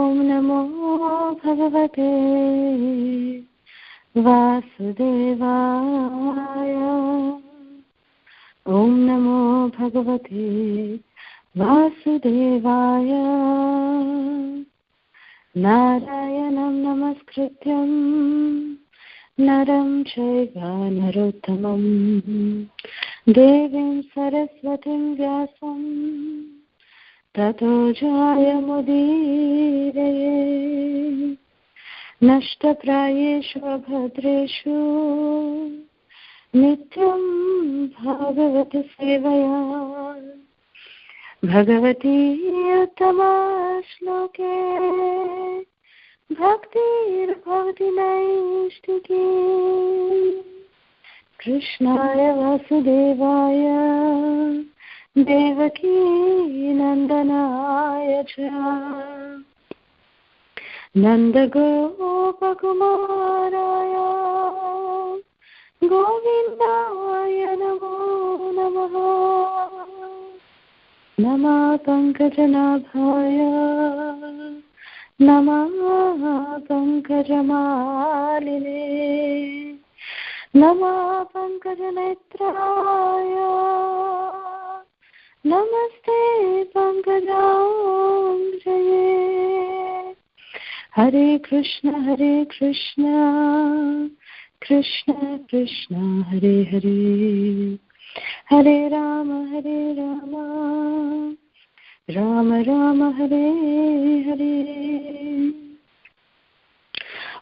Om Namo Bhagavate Vasudevaya. Om Namo Bhagavate Vasudevaya. Narayanam Namaskrityam Naram Chaiva Narottamam Devim Saraswatim Vyasam Tato Jayamudiraye. Nashtaprayeshu abhadreshu Nityam Bhagavata Sevaya. Bhagavati Uttama Shloke Bhaktir Bhavati Naistiki. Krishnaya Vasudevaya Devaki Nandanaya Cha Nanda Gopakumaraya Govindaya Namo Namaha. Nama Pankajanabhaya Nama Pankajamaline Nama Pankajanetraya Namaste Pankajamjaye. Hare Krishna Krishna Krishna Hare Hare, Hare Rama Rama Rama Hare Hare.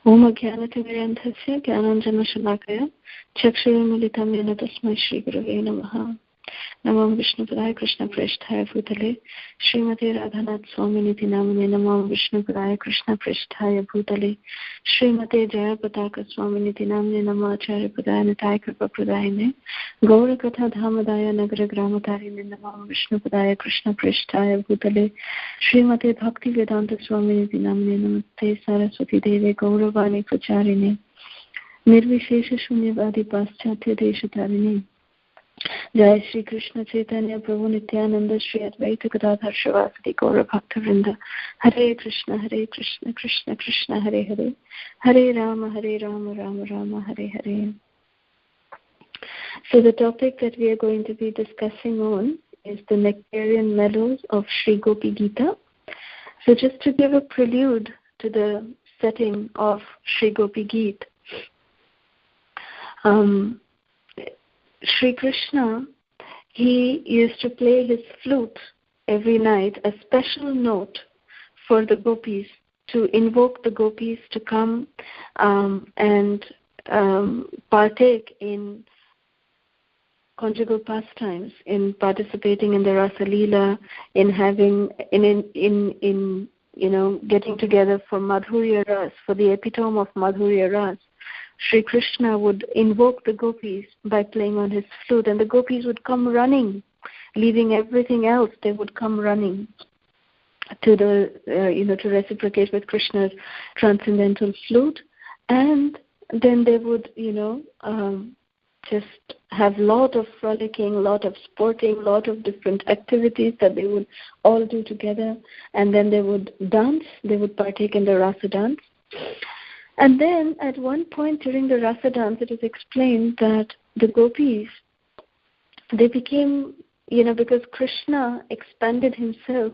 Om Jnanatimirandhasya Jnananjana-shalakaya Chakshurumilitam Yena Tasmai Shri Gurave Namaha. Namo Vishnupadaya Krishna Preshthaya Bhutale Srimati Radhanath Swaminiti Namane. Namo Vishnupadaya Krishna Preshthaya Bhutale Srimati Jayapataka Swaminiti Namane. Namo Acharya Padaya Nitai Kripa Pradayane Gaura Katha Dhamadaya Nagara Gramatarine. Namo Vishnupadaya Krishna Preshthaya Bhutale Srimati Bhakti Vedanta Swaminiti Namane. Namaste Saraswati Deve Gauravani Pracharine Nirvishesha Shunyavadi Paschatya Deshatarine. Jai Shri Krishna Chaitanya Prabhu Nityananda Shri Advaita Gadadhar Shivasati Gaura Bhakta Vrinda. Hare Krishna Krishna Krishna Hare Hare, Hare Rama Rama Rama Hare Hare. So the topic that we are going to be discussing on is the Nectarian Mellows of Sri Gopi Gita. So just to give a prelude to the setting of Sri Gopi Geet, Sri Krishna, he used to play his flute every night, a special note for the Gopis, to invoke the Gopis to come and partake in conjugal pastimes, in participating in the Rasa Lila, in having, in getting together for Madhurya Ras, for the epitome of Madhurya Ras. Sri Krishna would invoke the Gopis by playing on his flute, and the Gopis would come running, leaving everything else. They would come running to the, to reciprocate with Krishna's transcendental flute, and then they would, just have lot of frolicking, lot of sporting, lot of different activities that they would all do together, and then they would dance. They would partake in the Rasa dance. And then at one point during the Rasa dance, it is explained that the Gopis, they became, because Krishna expanded himself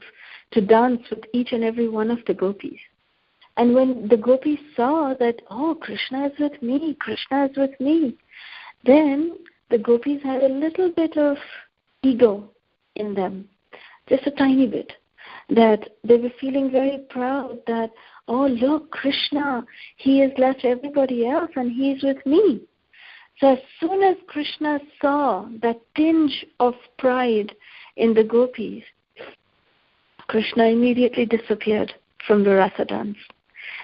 to dance with each and every one of the Gopis. And when the Gopis saw that, oh, Krishna is with me, then the Gopis had a little bit of ego in them, just a tiny bit, that they were feeling very proud that, oh, look, Krishna, he has left everybody else and he's with me. So as soon as Krishna saw that tinge of pride in the Gopis, Krishna immediately disappeared from the Rasa dance.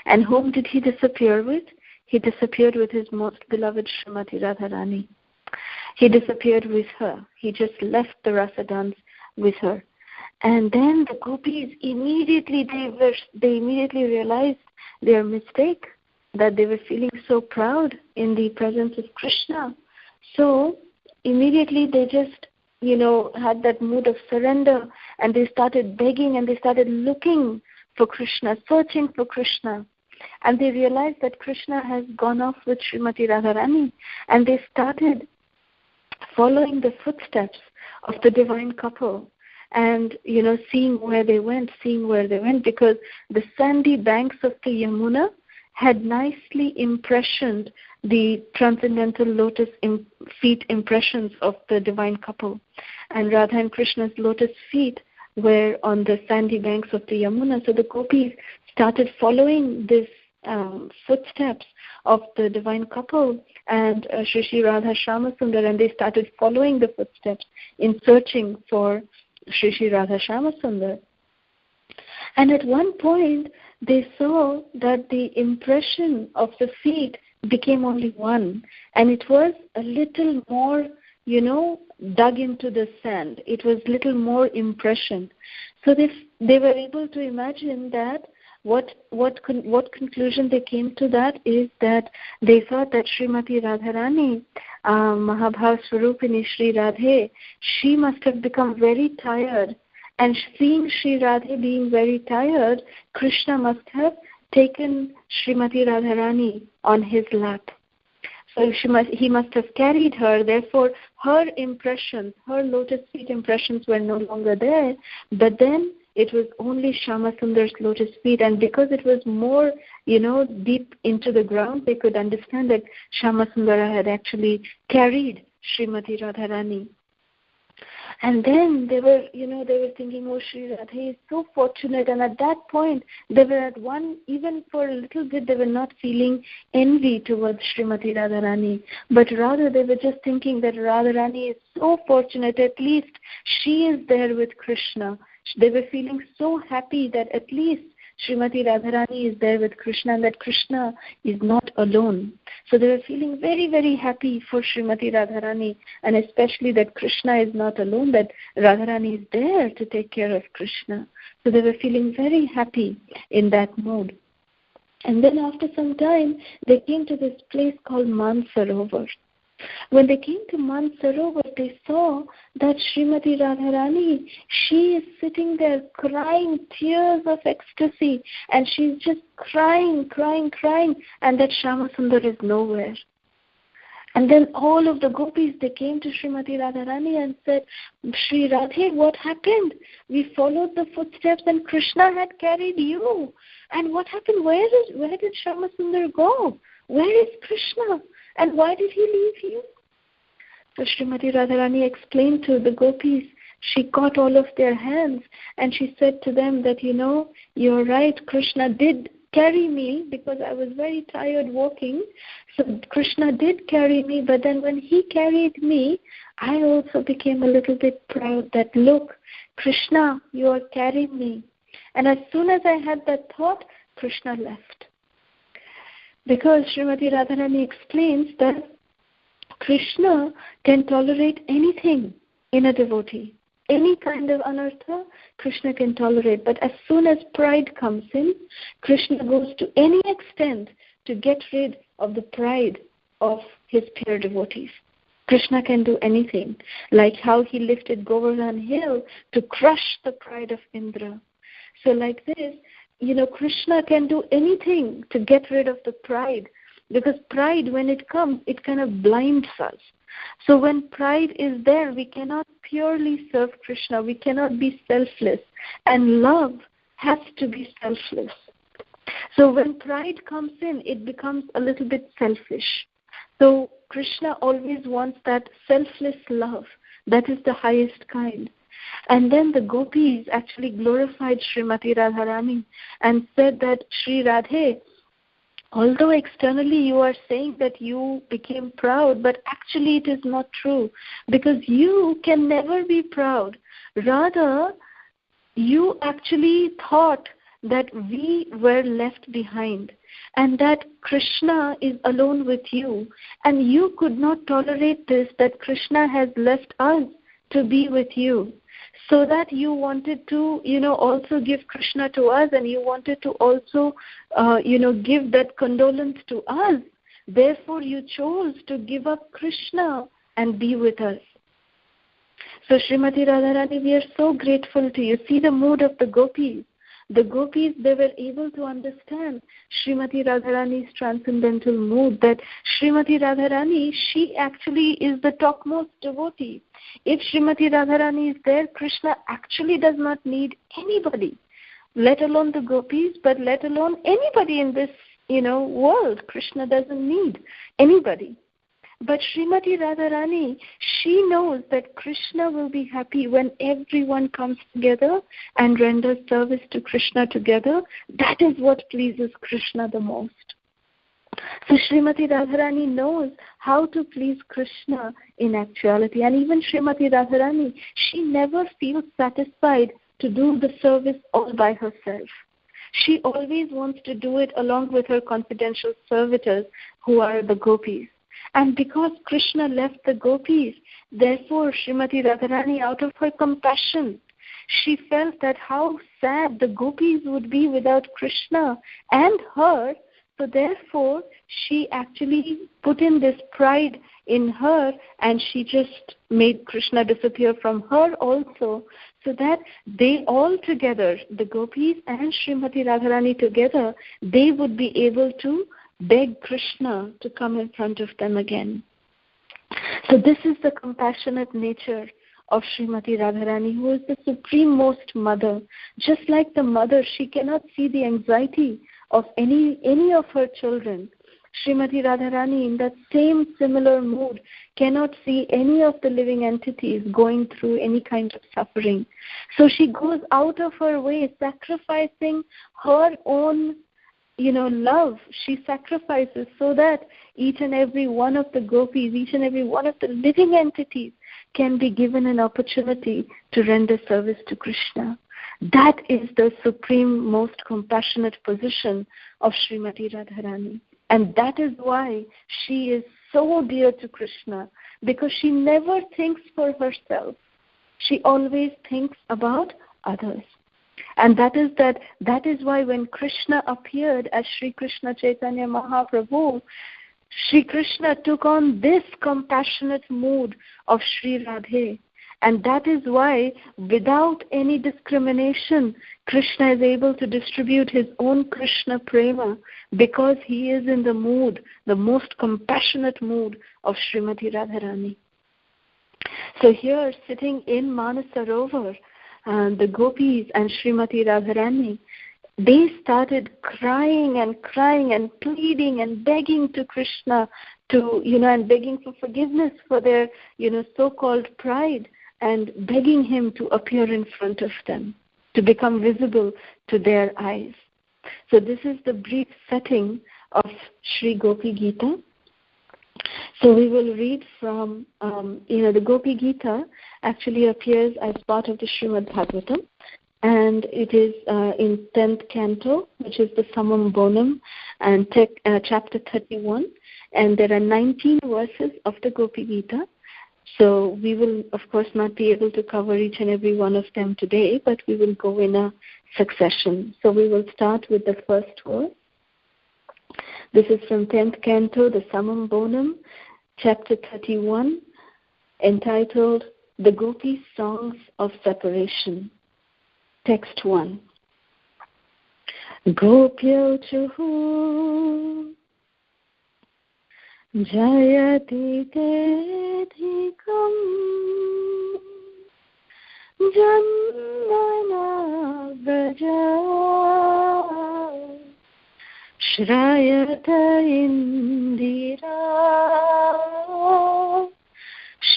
And whom did he disappear with? He disappeared with his most beloved Srimati Radharani. He disappeared with her. He just left the Rasa dance with her. And then the Gopis immediately, they immediately realized their mistake, that they were feeling so proud in the presence of Krishna. So immediately they just, had that mood of surrender, and they started begging and they started looking for Krishna, searching for Krishna. And they realized that Krishna has gone off with Srimati Radharani, and they started following the footsteps of the divine couple and, seeing where they went, because the sandy banks of the Yamuna had nicely impressioned the transcendental lotus feet impressions of the divine couple. And Radha and Krishna's lotus feet were on the sandy banks of the Yamuna. So the Gopis started following this footsteps of the divine couple and Shri Radha Shyamasundar, and they started following the footsteps in searching for Shri Radha Shyamasundar. And at one point, they saw that the impression of the feet became only one, and it was a little more, dug into the sand. It was little more impression. So they were able to imagine that what conclusion they came to that is that they thought that Srimati Radharani, Mahabhav Swarupini Sri Radhe, she must have become very tired. And seeing Sri Radhe being very tired, Krishna must have taken Srimati Radharani on his lap. So he must have carried her. Therefore, her impressions, her lotus feet impressions were no longer there. But then it was only Shyamasundara's lotus feet. And because it was more, deep into the ground, they could understand that Shyamasundara had actually carried Srimati Radharani. And then they were thinking, oh, Sri Radhe is so fortunate. And at that point, they were at one, even for a little bit, they were not feeling envy towards Srimati Radharani. But rather, they were just thinking that Radharani is so fortunate. At least she is there with Krishna. They were feeling so happy that at least Srimati Radharani is there with Krishna and that Krishna is not alone. So they were feeling very, very happy for Srimati Radharani, and especially that Krishna is not alone, that Radharani is there to take care of Krishna. So they were feeling very happy in that mood. And then after some time, they came to this place called Mansarovar. When they came to Mansarovar, they saw that Srimati Radharani, she is sitting there crying tears of ecstasy, and she's just crying, and that Shyamasundar is nowhere. And then all of the Gopis, they came to Srimati Radharani and said, Sri Radhe, what happened? We followed the footsteps and Krishna had carried you. And what happened? Where did Shyamasundar go? Where is Krishna? And why did he leave you? So Srimati Radharani explained to the Gopis. She caught all of their hands and she said to them that, you're right, Krishna did carry me because I was very tired walking. So Krishna did carry me, but then when he carried me, I also became a little bit proud that, look, Krishna, you are carrying me. And as soon as I had that thought, Krishna left. Because Srimati Radharani explains that Krishna can tolerate anything in a devotee. Any kind of anartha, Krishna can tolerate. But as soon as pride comes in, Krishna goes to any extent to get rid of the pride of his pure devotees. Krishna can do anything, like how he lifted Govardhan Hill to crush the pride of Indra. So like this, Krishna can do anything to get rid of the pride, because pride, when it comes, it kind of blinds us. So when pride is there, we cannot purely serve Krishna. We cannot be selfless. And love has to be selfless. So when pride comes in, it becomes a little bit selfish. So Krishna always wants that selfless love. That is the highest kind. And then the Gopis actually glorified Srimati Radharani and said that, Sri Radhe, although externally you are saying that you became proud, but actually it is not true, because you can never be proud. Rather, you actually thought that we were left behind and that Krishna is alone with you, and you could not tolerate this, that Krishna has left us to be with you. So that you wanted to, also give Krishna to us, and you wanted to also, give that condolence to us. Therefore, you chose to give up Krishna and be with us. So, Srimati Radharani, we are so grateful to you. See the mood of the Gopis. the Gopis, they were able to understand Srimati Radharani's transcendental mood, that Srimati Radharani, she actually is the topmost devotee. If Srimati Radharani is there, Krishna actually does not need anybody, let alone the Gopis, but let alone anybody in this, world. Krishna doesn't need anybody. But Srimati Radharani, she knows that Krishna will be happy when everyone comes together and renders service to Krishna together. That is what pleases Krishna the most. So Srimati Radharani knows how to please Krishna in actuality. And even Srimati Radharani, she never feels satisfied to do the service all by herself. She always wants to do it along with her confidential servitors, who are the Gopis. And because Krishna left the Gopis, therefore Srimati Radharani, out of her compassion, she felt that how sad the Gopis would be without Krishna and her. So therefore, she actually put in this pride in her, and she just made Krishna disappear from her also, so that they all together, the Gopis and Srimati Radharani together, they would be able to beg Krishna to come in front of them again. So this is the compassionate nature of Srimati Radharani, who is the supreme-most mother. Just like the mother, she cannot see the anxiety of any of her children. Srimati Radharani, in that same similar mood, cannot see any of the living entities going through any kind of suffering. So she goes out of her way, sacrificing her own love. She sacrifices so that each and every one of the Gopis, each and every one of the living entities can be given an opportunity to render service to Krishna. That is the supreme, most compassionate position of Srimati Radharani. And that is why she is so dear to Krishna, because she never thinks for herself. She always thinks about others. And that is why when Krishna appeared as Sri Krishna Chaitanya Mahaprabhu, Sri Krishna took on this compassionate mood of Sri Radhe. And that is why, without any discrimination, Krishna is able to distribute his own Krishna prema, because he is in the mood, the most compassionate mood of Srimati Radharani. So here, sitting in Manasarovar, the Gopis and Srimati Radharani, they started crying and pleading and begging to Krishna to, and begging for forgiveness for their, so-called pride, and begging him to appear in front of them, to become visible to their eyes. So this is the brief setting of Sri Gopi Gita. So we will read from, the Gopi Gita actually appears as part of the Srimad Bhagavatam, and it is in 10th canto, which is the Samam Bonam, and chapter 31, and there are 19 verses of the Gopi Gita. So we will, of course, not be able to cover each and every one of them today, but we will go in a succession. So we will start with the first verse. This is from 10th canto, the Samam Bonam, chapter 31, entitled The Gopi Songs of Separation. Text 1. Gopyo chuhu Jayati Tedhikam Jannana Vraja Shrayata Indira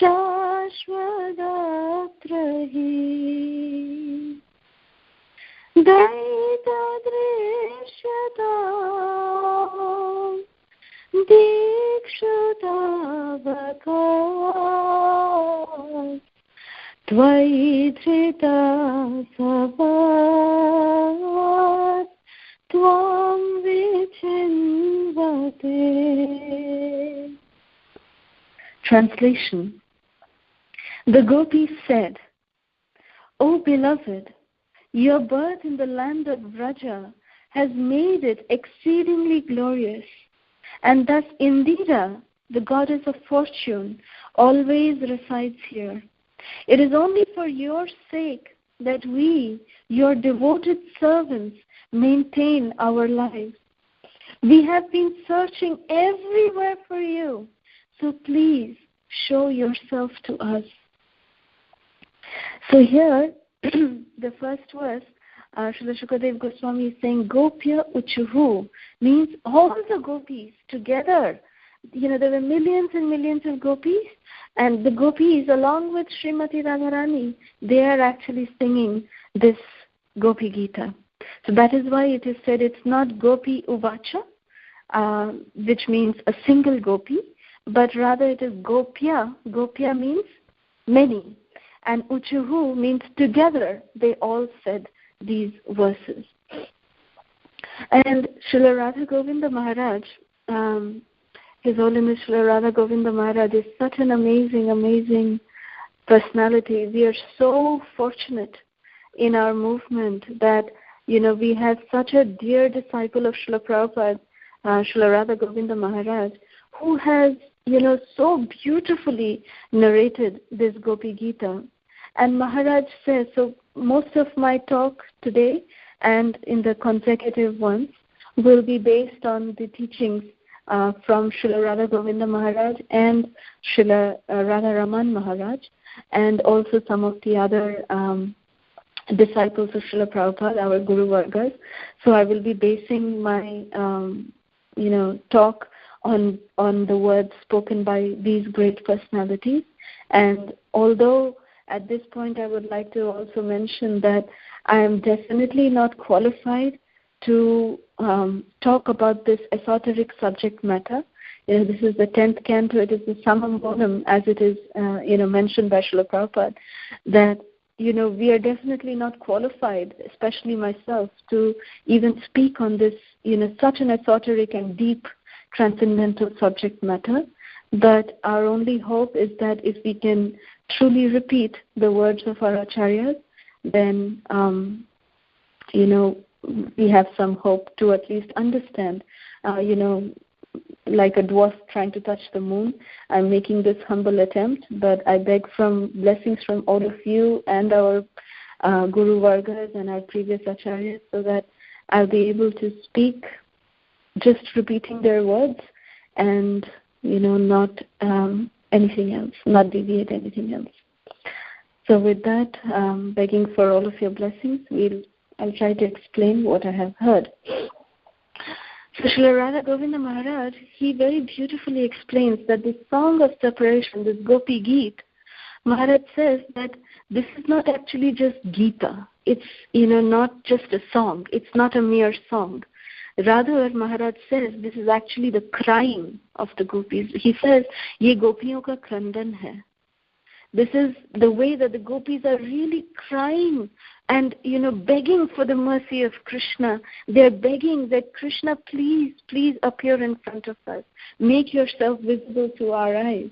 Shashvadatrahi Daita Drishyata Dikshutavakat Tvai Dhrita Savat Tvam Vichinvate. Translation. The Gopis said, O beloved, your birth in the land of Vraja has made it exceedingly glorious, and thus Indira, the goddess of fortune, always resides here. It is only for your sake that we, your devoted servants, maintain our lives. We have been searching everywhere for you, so please show yourself to us. So here, the first verse, Srila Shukadev Goswami is saying, Gopya Uchuhu, means all the gopis together. There were millions and millions of gopis, and the gopis, along with Srimati Radharani, they are actually singing this Gopi Gita. So that is why it is said it's not Gopi Uvacha, which means a single gopi, but rather it is Gopya. Gopya means many. And Uchuhu means together. They all said these verses. And Srila Radha Govinda Maharaj, His Holiness Srila Radha Govinda Maharaj is such an amazing personality. We are so fortunate in our movement that, we have such a dear disciple of Srila Prabhupada, Srila Radha Govinda Maharaj, who has, so beautifully narrated this Gopi Gita. And Maharaj says, so most of my talk today and in the consecutive ones will be based on the teachings from Srila Radha Govinda Maharaj and Srila Radha Raman Maharaj, and also some of the other disciples of Srila Prabhupada, our Guru Vargas. So I will be basing my talk on the words spoken by these great personalities. And although at this point I would like to also mention that I am definitely not qualified to talk about this esoteric subject matter. This is the 10th canto, it is the summum bonum, as it is mentioned by Srila Prabhupada, that we are definitely not qualified, especially myself, to even speak on this, such an esoteric and deep transcendental subject matter. But our only hope is that if we can truly repeat the words of our acharyas, then, we have some hope to at least understand, like a dwarf trying to touch the moon. I'm making this humble attempt, but I beg blessings from all of you and our Guru Vargas and our previous acharyas, so that I'll be able to speak just repeating their words and, not anything else, not deviate anything else. So with that, begging for all of your blessings, I'll try to explain what I have heard. So Srila Radha Govinda Maharaj, he very beautifully explains that this song of separation, this Gopi Geet, Maharaj says that this is not actually just Gita. It's, not just a song. It's not a mere song. Rather, Maharaj says this is actually the crying of the gopis. He says, Ye gopiyon ka krandan hai. This is the way that the gopis are really crying and, begging for the mercy of Krishna. They're begging that Krishna, please, please appear in front of us. Make yourself visible to our eyes.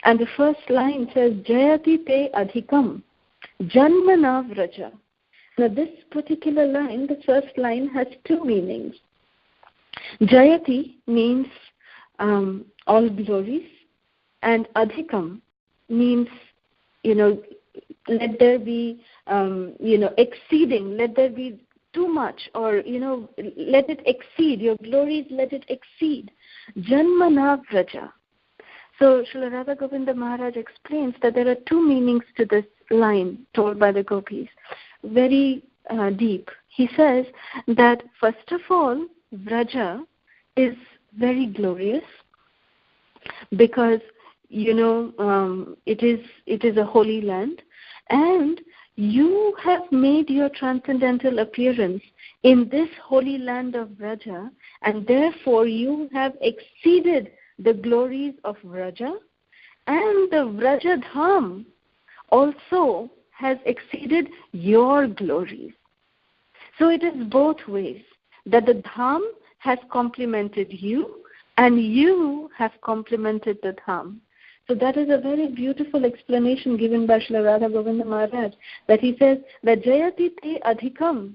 And the first line says, Jayati te adhikam, janmana vraja. Now this particular line, the first line, has two meanings. Jayati means all glories, and adhikam means, let there be, exceeding, let there be too much, or, let it exceed, your glories, let it exceed. Janmana vraja. So Srila Radha Govinda Maharaj explains that there are two meanings to this line told by the gopis, very deep. He says that first of all, Vraja is very glorious because, it is a holy land, and you have made your transcendental appearance in this holy land of Vraja, and therefore you have exceeded the glories of Vraja, and the Vraja Dham also has exceeded your glories. So it is both ways, that the Dham has complemented you and you have complemented the Dham. So that is a very beautiful explanation given by Srila Radha Govinda Maharaj, that he says that Jayati te adhikam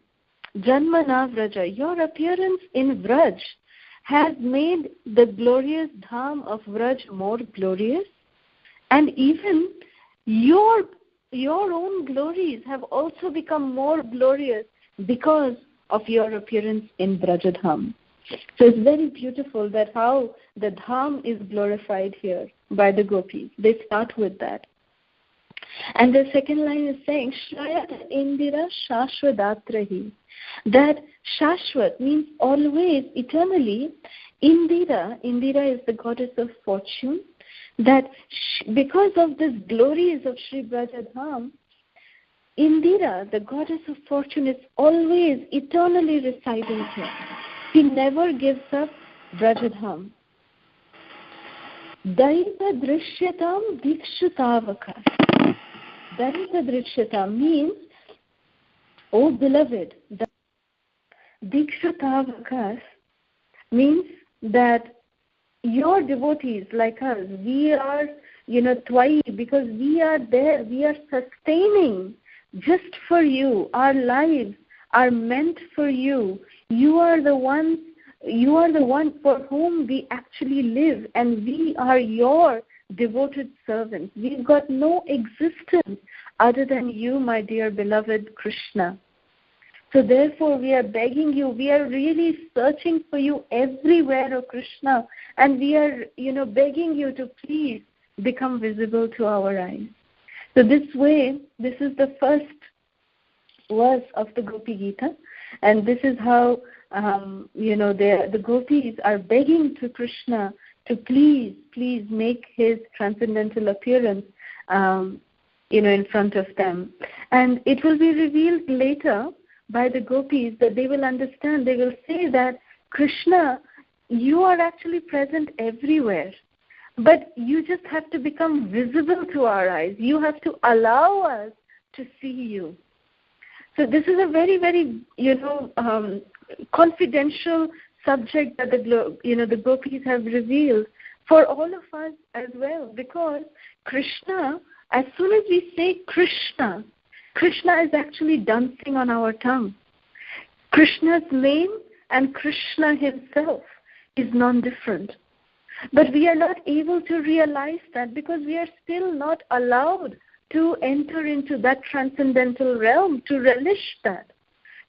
janmana vraja, your appearance in Vraj has made the glorious Dham of Vraj more glorious, and even your your own glories have also become more glorious because of your appearance in Brajadham. So it's very beautiful that how the Dham is glorified here by the Gopis. They start with that. And the second line is saying, Shrayat Indira Shashwadatrahi. That Shashwat means always, eternally. Indira is the goddess of fortune. That because of the glories of Sri Brajadham, Indira, the goddess of fortune, is always eternally residing here. She never gives up Brajadham. Daita Drishyatam Dikshutavaka. Daita Drishyatam means, oh beloved, Dikshutavakas means that your devotees like us, we are, Twai, because we are there, we are sustaining just for you. Our lives are meant for you. You are the one for whom we actually live, and we are your devoted servants. We've got no existence other than you, my dear beloved Krishna. So therefore we are begging you, we are really searching for you everywhere, O Krishna, and we are, begging you to please become visible to our eyes. So this way, this is the first verse of the Gopi Gita, and this is how, the Gopis are begging to Krishna to please make his transcendental appearance, in front of them. And it will be revealed later by the Gopis that they will understand, they will say that, Krishna, you are actually present everywhere, but you just have to become visible to our eyes. You have to allow us to see you. So this is a very, very, confidential subject that the Gopis have revealed for all of us as well, because Krishna, as soon as we say Krishna, Krishna is actually dancing on our tongue. Krishna's name and Krishna himself is non-different. But we are not able to realize that because we are still not allowed to enter into that transcendental realm, to relish that.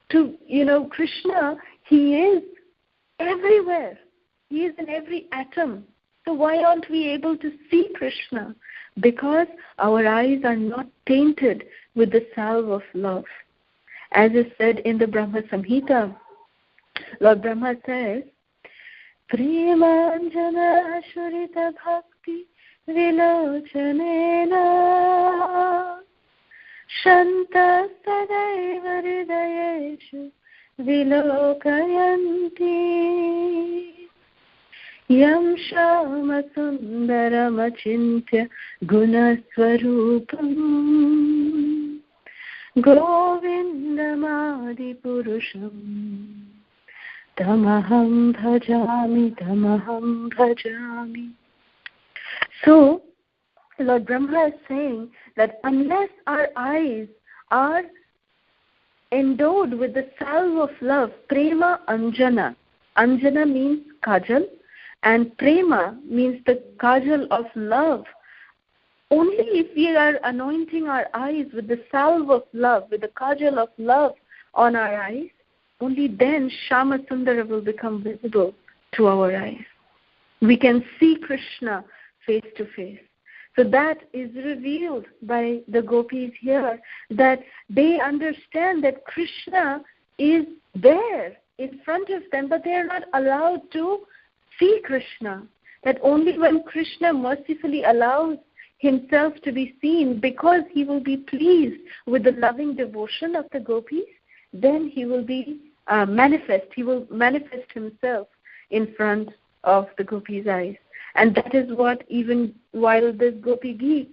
Krishna, he is everywhere. He is in every atom. So why aren't we able to see Krishna? Because our eyes are not tainted with the salve of love. As is said in the Brahma Samhita, Lord Brahma says, Premanjana Shurita Bhakti Vilochanena Shanta Sadaiva Hridayeshu Vilokayanti Yam Shama Sundaram Achintya Gunaswarupam Govindamadi Purusham Tamaham bhajami. So, Lord Brahma is saying that unless our eyes are endowed with the salve of love, prema anjana. Anjana means kajal, and prema means the kajal of love. Only if we are anointing our eyes with the salve of love, with the kajal of love on our eyes, only then Shama Sundara will become visible to our eyes. We can see Krishna face to face. So that is revealed by the Gopis here, that they understand that Krishna is there in front of them, but they are not allowed to see Krishna. That only when Krishna mercifully allows himself to be seen, because he will be pleased with the loving devotion of the Gopis, then he will be manifest. He will manifest himself in front of the Gopis' eyes. And that is what, even while this Gopi Geet,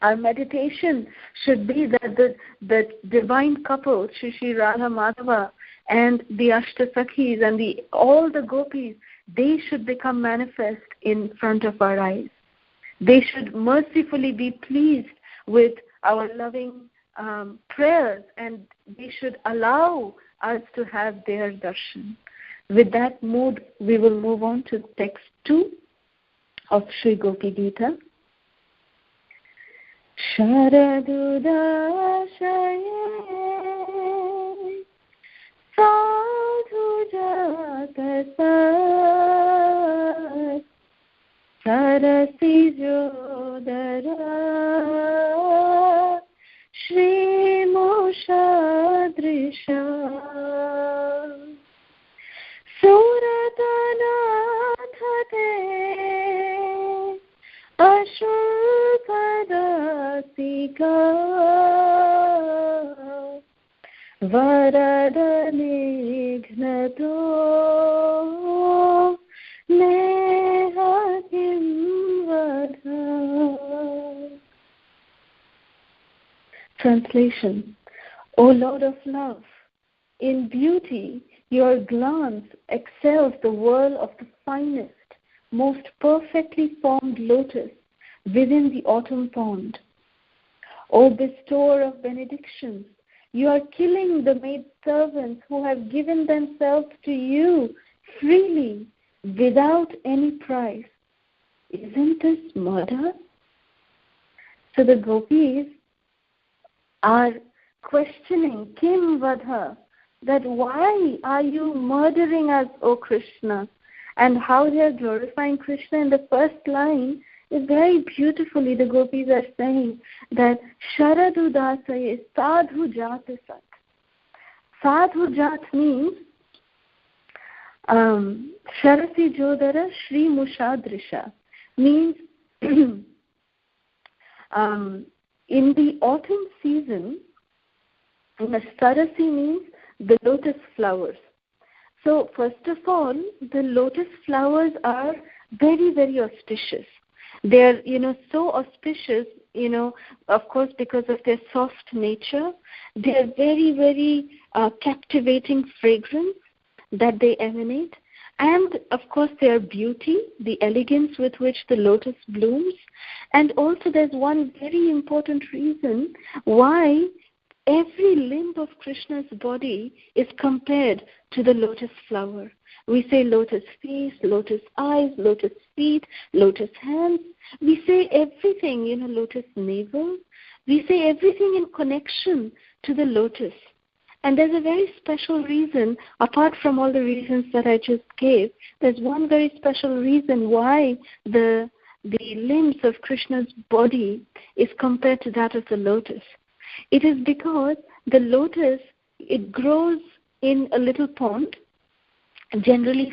our meditation should be that the divine couple, Shri Radha Madhava and the Ashtasakhis and all the Gopis, they should become manifest in front of our eyes. They should mercifully be pleased with our loving prayers, and they should allow us to have their darshan. With that mood, we will move on to text 2 of Sri Gopi Gita. Sharadudasaye sadhujatasat sarasijodara shrimushadrisha suratanathate ashulpadasika varadanighnato nehakim vadha. Translation. O Lord of love, in beauty your glance excels the whirl of the finest, most perfectly formed lotus within the autumn pond. O bestower of benedictions, you are killing the maidservants who have given themselves to you freely without any price. Isn't this murder? So the Gopis are questioning Kim Vadha, that why are you murdering us, O Krishna? And how they are glorifying Krishna in the first line is very beautifully. The Gopis are saying that Sharadu Dasaye Sadhu Jatasat. Sadhu Jat means Sharasi Jodara Shri Mushadrisha, means in the autumn season, Sarasi means the lotus flowers. So first of all, the lotus flowers are very, very auspicious. They are, so auspicious, of course, because of their soft nature. They are very, very captivating fragrance that they emanate. And, of course, their beauty, the elegance with which the lotus blooms. And also there's one very important reason why every limb of Krishna's body is compared to the lotus flower. We say lotus face, lotus eyes, lotus feet, lotus hands. We say everything, lotus navel. We say everything in connection to the lotus. And there's a very special reason, apart from all the reasons that I just gave, there's one very special reason why the limbs of Krishna's body is compared to that of the lotus. It is because the lotus, it grows in a little pond. Generally,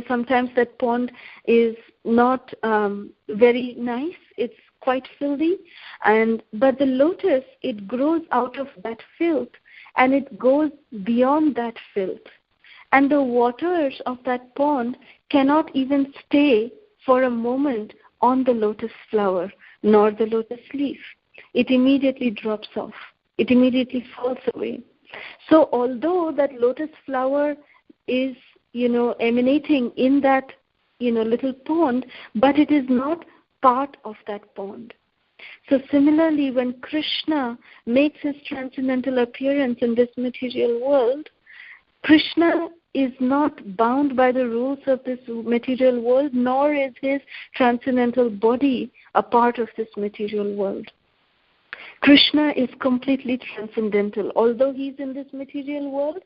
sometimes that pond is not very nice. It's quite filthy. But the lotus, it grows out of that filth and it goes beyond that filth. And the waters of that pond cannot even stay for a moment on the lotus flower nor the lotus leaf. It immediately drops off. It immediately falls away. So although that lotus flower is, emanating in that, little pond, but it is not part of that pond. So similarly, when Krishna makes his transcendental appearance in this material world, Krishna is not bound by the rules of this material world, nor is his transcendental body a part of this material world. Krishna is completely transcendental. Although he is in this material world,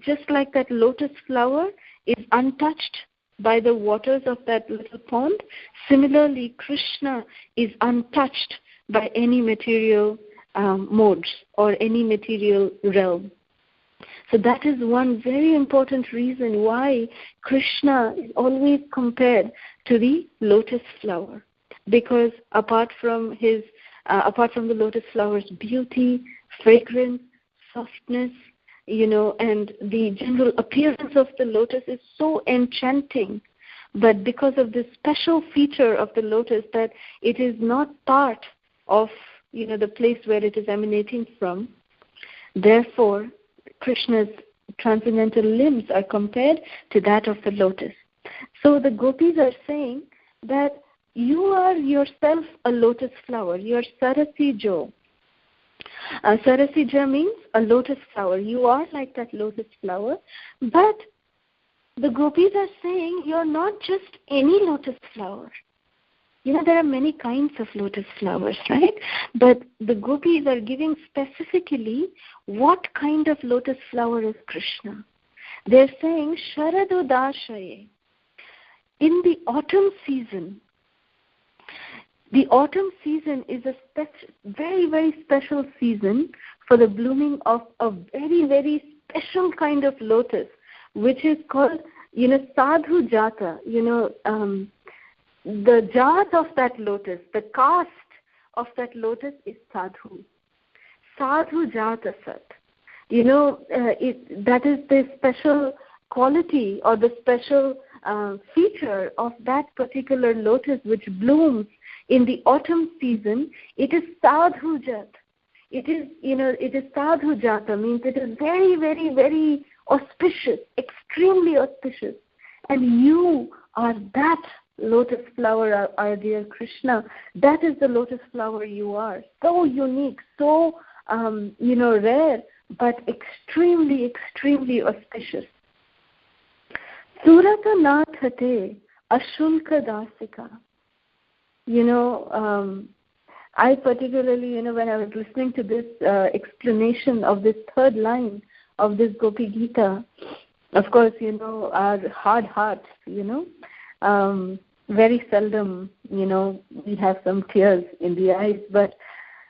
just like that lotus flower is untouched by the waters of that little pond, similarly Krishna is untouched by any material modes or any material realm. So that is one very important reason why Krishna is always compared to the lotus flower, because apart from the lotus flower's beauty, fragrance, softness, and the general appearance of the lotus is so enchanting. But because of this special feature of the lotus that it is not part of, the place where it is emanating from, therefore Krishna's transcendental limbs are compared to that of the lotus. So the Gopis are saying that you are yourself a lotus flower. You are Sarasijo. Sarasija means a lotus flower. You are like that lotus flower. But the Gopis are saying you're not just any lotus flower. There are many kinds of lotus flowers, right? But the gopis are giving specifically what kind of lotus flower is Krishna. They're saying, Sharadudashaye. In the autumn season, the autumn season is a very, very special season for the blooming of a very, very special kind of lotus, which is called, sadhu jata. The jat of that lotus, the caste of that lotus is sadhu. Sadhu jata sat. That is the special quality or the special feature of that particular lotus which blooms in the autumn season. It is sadhu jat. It is sadhu jata, means it is very, very, very auspicious, extremely auspicious. And you are that lotus flower, our dear Krishna. That is the lotus flower you are. So unique, so, rare, but extremely, extremely auspicious. Surata nathate ashulka dasika. I particularly, when I was listening to this explanation of this third line of this Gopi Gita, of course, our hard hearts, very seldom, we have some tears in the eyes, but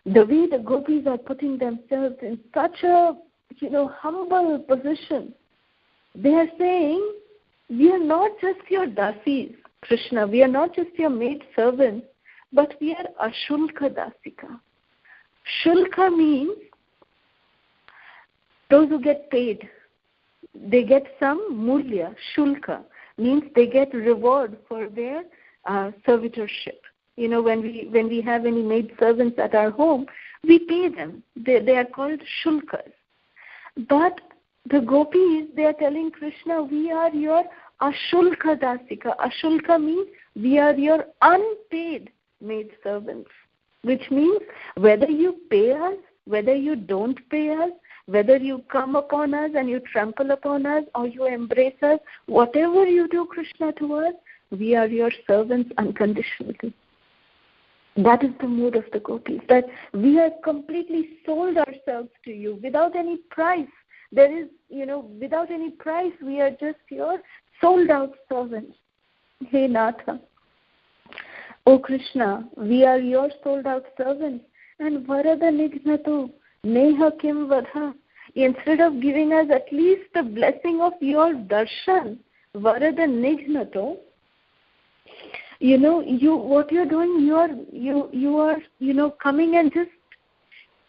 the way the gopis are putting themselves in such a, humble position, they are saying, we are not just your dasis, Krishna, we are not just your maid servants, but we are ashulka dasika. Shulka means those who get paid. They get some mulya. Shulka means they get reward for their servitorship. When we have any maid servants at our home, we pay them. They are called shulkas. But the gopis, they are telling Krishna, we are your ashulka dasika. Ashulka means we are your unpaid maid servants, which means whether you pay us, whether you don't pay us, whether you come upon us and you trample upon us or you embrace us, whatever you do, Krishna, to us, we are your servants unconditionally. That is the mood of the gopis, that we have completely sold ourselves to you without any price. There is, without any price, we are just your sold out servants. Hey Natha. O Krishna, we are your sold out servants. And Varada Nignato, Neha Kim Vadha. Instead of giving us at least the blessing of your darshan, Varada Nignato, what you're doing, you are coming and just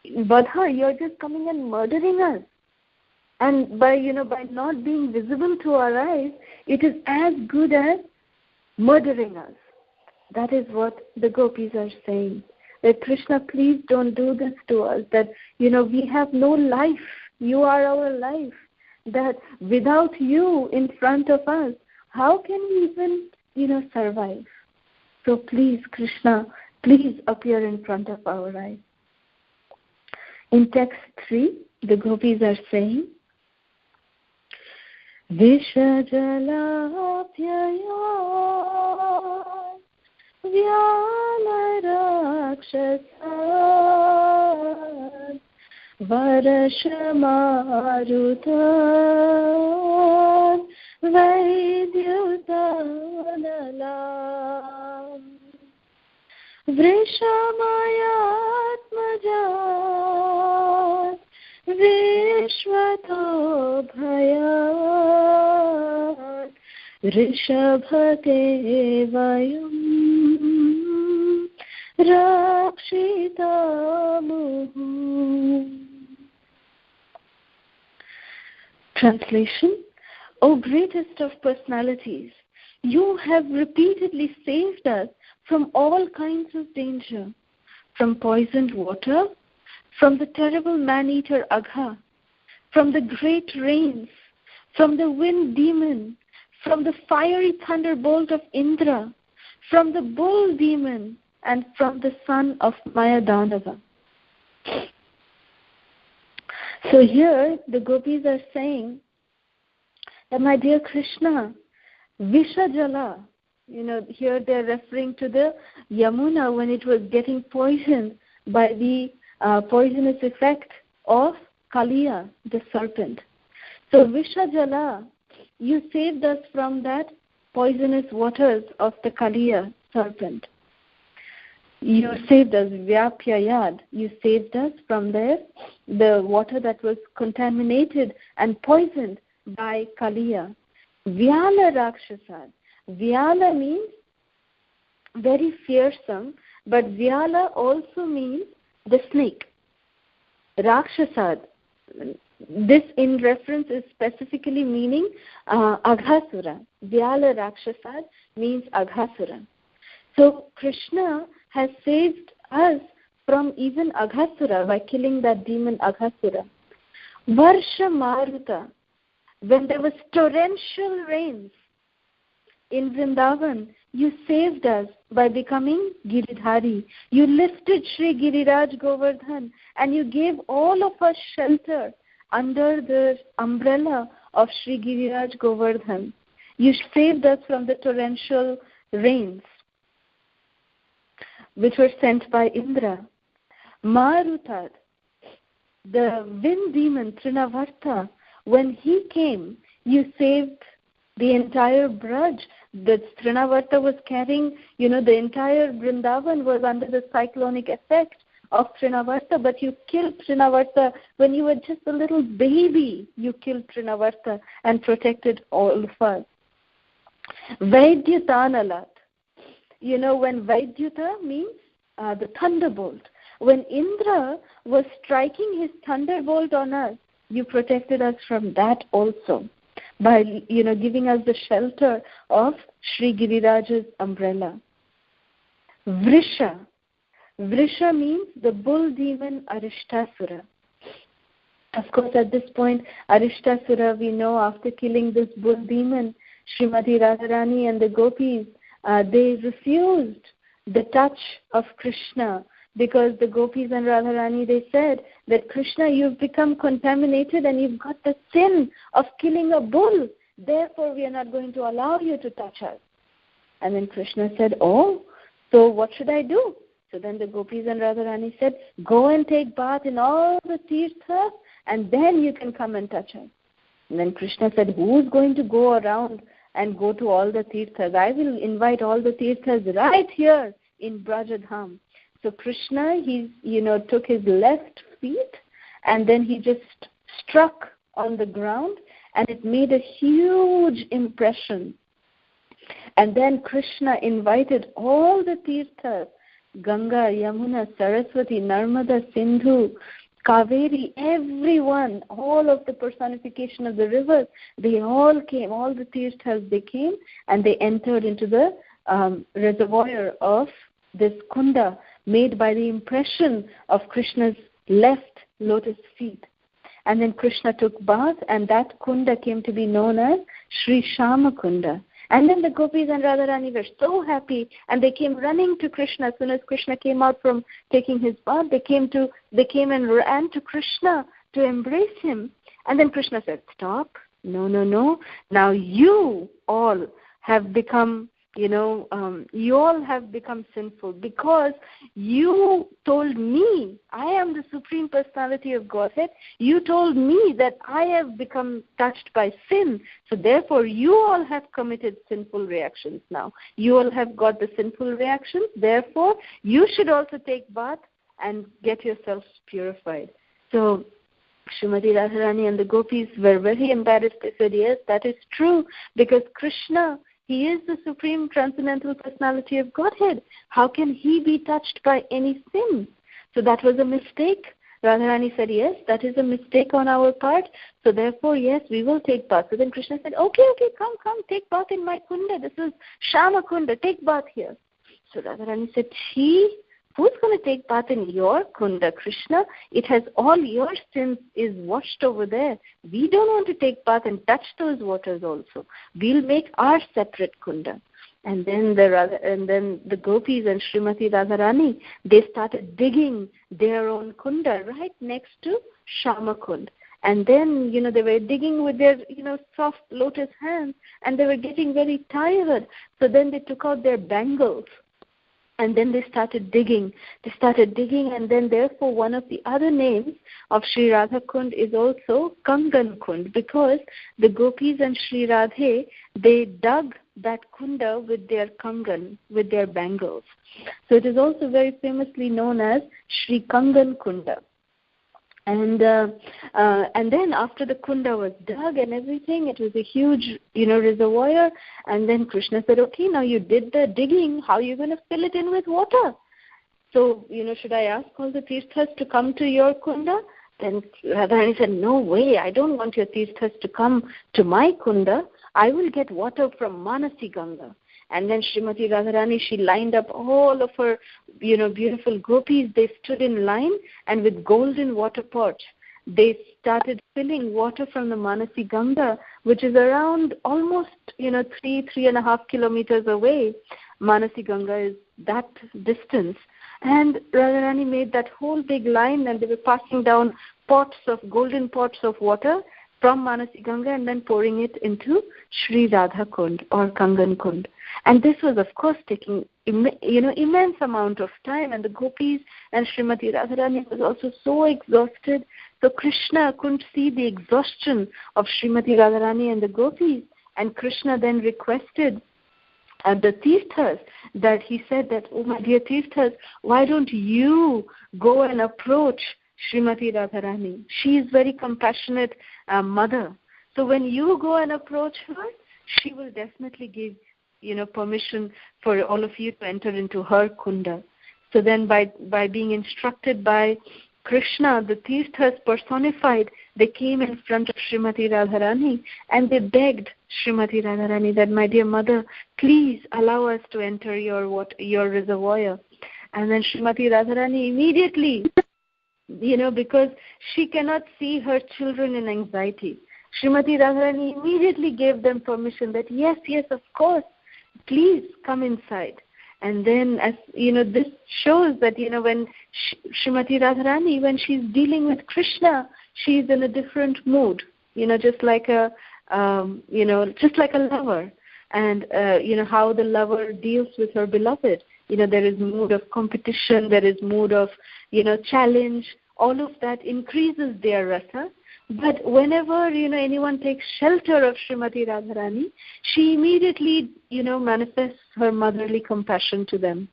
Vadha, you're just coming and murdering us. And by not being visible to our eyes, it is as good as murdering us. That is what the gopis are saying. That Krishna, please don't do this to us. That, we have no life. You are our life. That without you in front of us, how can we even, survive? So please, Krishna, please appear in front of our eyes. In text 3, the gopis are saying, Vishajala Vyala Rakshasa Varashamaruta Vaidyutanala Vrishamayatmaja Vishwato Bhayat Rishabhate Vayum Rakshitamuhu. Translation: O greatest of personalities, you have repeatedly saved us from all kinds of danger, from poisoned water, from the terrible man-eater Agha, from the great rains, from the wind demon, from the fiery thunderbolt of Indra, from the bull demon, and from the son of Mayadanava. So here the gopis are saying that, my dear Krishna, Vishajala, here they're referring to the Yamuna when it was getting poisoned by the poisonous effect of Kaliya, the serpent. So Vishajala, you saved us from that poisonous waters of the Kaliya serpent. You saved us, Vyapyayad. You saved us from the water that was contaminated and poisoned by Kaliya. Vyala Rakshasad. Vyala means very fearsome, but Vyala also means the snake. Rakshasad. This in reference is specifically meaning Aghasura. Vyala Rakshasad means Aghasura. So Krishna has saved us from even Aghasura by killing that demon Aghasura. Varsha Maruta, when there was torrential rains in Vrindavan, you saved us by becoming Giridhari. You lifted Sri Giriraj Govardhan and you gave all of us shelter under the umbrella of Sri Giriraj Govardhan. You saved us from the torrential rains which were sent by Indra. Marutad, the wind demon Trinavarta, when he came, you saved the entire Braj. The Trinavarta was carrying, the entire Vrindavan was under the cyclonic effect of Trinavarta, but you killed Trinavarta when you were just a little baby. You killed Trinavarta and protected all of us. Vaidyutanalat. When Vaidyuta means the thunderbolt. When Indra was striking his thunderbolt on us, you protected us from that also by, giving us the shelter of Sri Giriraj's umbrella. Vrisha. Vrisha means the bull demon Arishtasura. Of course, at this point, Arishtasura, we know after killing this bull demon, Srimati Radharani and the Gopis, they refused the touch of Krishna because the Gopis and Radharani, they said that Krishna, you've become contaminated and you've got the sin of killing a bull. Therefore, we are not going to allow you to touch us. And then Krishna said, oh, so what should I do? So then the Gopis and Radharani said, go and take bath in all the tirthas and then you can come and touch us. And then Krishna said, who's going to go around and go to all the tirthas? I will invite all the tirthas right here in Brajadham. So Krishna, he took his left feet and then he just struck on the ground and it made a huge impression. And then Krishna invited all the tirthas, Ganga, Yamuna, Saraswati, Narmada, Sindhu, Kaveri, everyone, all of the personification of the rivers, they all came, all the tirthas, they came and they entered into the reservoir of this kunda made by the impression of Krishna's left lotus feet. And then Krishna took bath and that kunda came to be known as Sri Shama Kunda. And then the Gopis and Radharani were so happy and they came running to Krishna. As soon as Krishna came out from taking his bath, they came and ran to Krishna to embrace him. And then Krishna said, stop, no. Now you all have become, you all have become sinful because you told me, I am the Supreme Personality of Godhead, you told me that I have become touched by sin. So therefore you all have committed sinful reactions now. You all have got the sinful reactions. Therefore you should also take bath and get yourselves purified. So Srimati Radharani and the Gopis were very embarrassed. They said, yes, that is true because Krishna, he is the Supreme Transcendental Personality of Godhead. How can he be touched by any sin? So that was a mistake. Radharani said, yes, that is a mistake on our part. So therefore, yes, we will take bath. So then Krishna said, okay, come, take bath in my kunda. This is Shama Kunda. Take bath here. So Radharani said, who's going to take bath in your kunda, Krishna? It has all your sins is washed over there. We don't want to take bath and touch those waters also. We'll make our separate kunda. And then the Gopis and Srimati Radharani, they started digging their own kunda right next to Shama Kund. And then, they were digging with their, soft lotus hands, and they were getting very tired. So then they took out their bangles, and then they started digging. And then therefore one of the other names of Sri Radha Kund is also Kangan Kund, because the Gopis and Sri Radhe, they dug that kunda with their kangan, with their bangles. So it is also very famously known as Sri Kangan Kunda. And then after the kunda was dug and everything, it was a huge, reservoir. And then Krishna said, okay, now you did the digging. How are you going to fill it in with water? So, should I ask all the tirthas to come to your kunda? Then Radharani said, no way. I don't want your tirthas to come to my kunda. I will get water from Manasi Ganga. And then Srimati Radharani, she lined up all of her, beautiful gopis. They stood in line, and with golden water pots, they started filling water from the Manasi Ganga, which is around almost, 3.5 kilometers away. Manasi Ganga is that distance. And Radharani made that whole big line, and they were passing down golden pots of water from Manasi Ganga and then pouring it into Sri Radha Kund or Kangan Kund. And this was, of course, taking immense amount of time, and the gopis and Srimati Radharani was also so exhausted. So Krishna couldn't see the exhaustion of Srimati Radharani and the gopis, and Krishna then requested the tirthas, that he said that, oh my dear tirthas, why don't you go and approach Srimati Radharani? She is very compassionate mother. So when you go and approach her, she will definitely give permission for all of you to enter into her kunda. So then by being instructed by Krishna, the tirthas personified, they came in front of Srimati Radharani and they begged Srimati Radharani that, my dear mother, please allow us to enter your reservoir. And then Srimati Radharani immediately, because she cannot see her children in anxiety, Srimati Radharani immediately gave them permission that yes, of course, please come inside. And then, as this shows that when Srimati Radharani, when she's dealing with Krishna, she's in a different mood. Just like a lover, and how the lover deals with her beloved. There is mood of competition, there is mood of challenge. All of that increases their rasa. But whenever, anyone takes shelter of Srimati Radharani, she immediately, manifests her motherly compassion to them.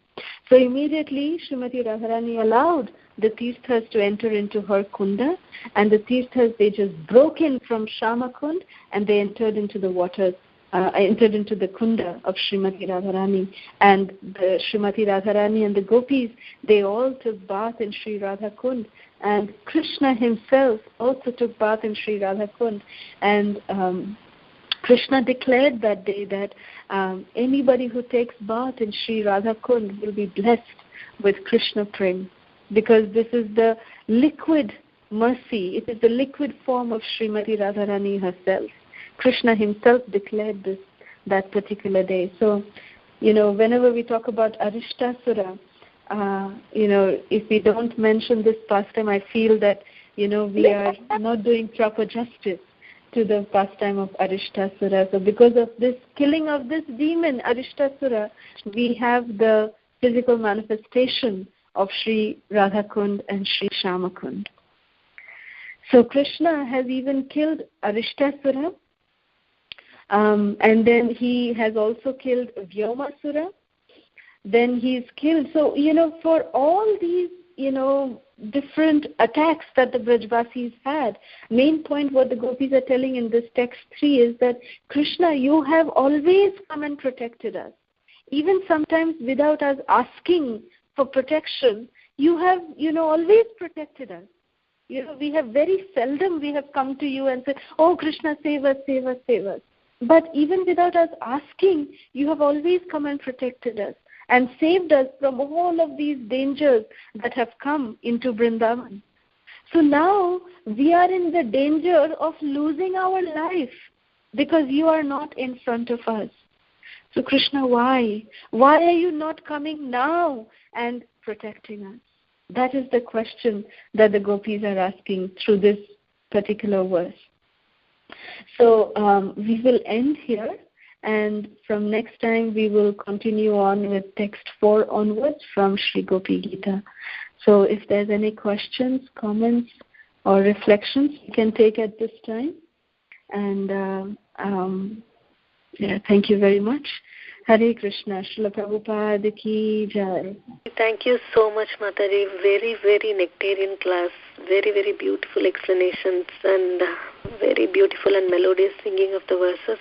So immediately, Srimati Radharani allowed the tirthas to enter into her kunda, and the tirthas, they just broke in from Shama Kund, and they entered into the waters, entered into the kunda of Srimati Radharani. And the Srimati Radharani and the gopis, they all took bath in Sri Radha Kund. And Krishna himself also took bath in Sri Radha Kund. And Krishna declared that day that anybody who takes bath in Sri Radha Kund will be blessed with Krishna Prem, because this is the liquid mercy. It is the liquid form of Srimati Radharani herself. Krishna himself declared this that particular day. So, whenever we talk about Arishtasura, if we don't mention this pastime, I feel that, we are not doing proper justice to the pastime of Arishtasura. So because of this killing of this demon, Arishtasura, we have the physical manifestation of Sri Radhakund and Sri Shamakund. So Krishna has even killed Arishtasura, and then he has also killed Vyomasura. Then he's killed. So, for all these, different attacks that the Brajvasis had, main point what the Gopis are telling in this text 3 is that, Krishna, you have always come and protected us. Even sometimes without us asking for protection, you have, always protected us. We have very seldom we have come to you and said, oh, Krishna, save us, save us, save us. But even without us asking, you have always come and protected us and saved us from all of these dangers that have come into Vrindavan. So now we are in the danger of losing our life because you are not in front of us. So Krishna, why? Why are you not coming now and protecting us? That is the question that the Gopis are asking through this particular verse. So we will end here, and from next time we will continue on with text 4 onwards from Sri Gopi Gita. So if there's any questions, comments, or reflections, you can take at this time. And thank you very much. Hare Krishna. Srila Prabhupada ki jai. Thank you so much, Mataji. Very, very nectarian class. Very, very beautiful explanations and very beautiful and melodious singing of the verses.